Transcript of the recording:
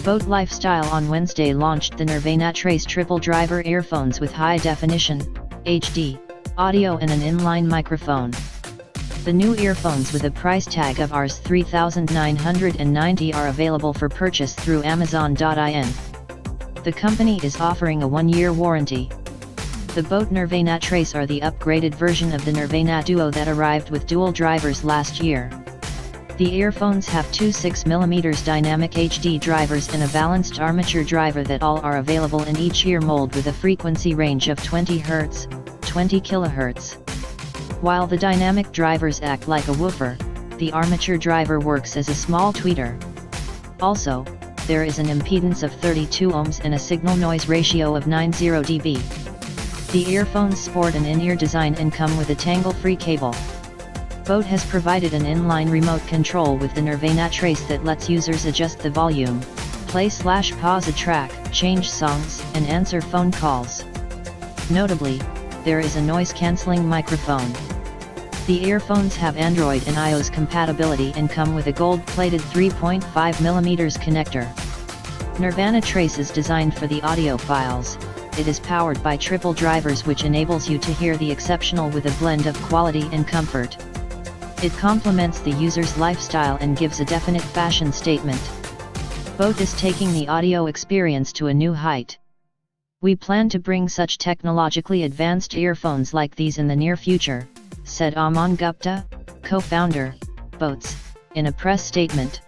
Boat Lifestyle on Wednesday launched the NIRVANAA TRES triple driver earphones with high definition, HD, audio and an inline microphone. The new earphones with a price tag of Rs 3,990 are available for purchase through Amazon.in. The company is offering a 1-year warranty. The Boat NIRVANAA TRES are the upgraded version of the NIRVANAA Duo that arrived with dual drivers last year. The earphones have two 6mm dynamic HD drivers and a balanced armature driver that all are available in each ear mold with a frequency range of 20 Hz, 20 kHz. While the dynamic drivers act like a woofer, the armature driver works as a small tweeter. Also, there is an impedance of 32 ohms and a signal noise ratio of 90 dB. The earphones sport an in-ear design and come with a tangle-free cable. Boat has provided an inline remote control with the NIRVANAA TRES that lets users adjust the volume, play/pause a track, change songs, and answer phone calls. Notably, there is a noise-canceling microphone. The earphones have Android and iOS compatibility and come with a gold-plated 3.5mm connector. NIRVANAA TRES is designed for the audiophiles. It is powered by triple drivers, which enables you to hear the exceptional with a blend of quality and comfort. It complements the user's lifestyle and gives a definite fashion statement. Boat is taking the audio experience to a new height. We plan to bring such technologically advanced earphones like these in the near future, said Aman Gupta, co-founder, Boats, in a press statement.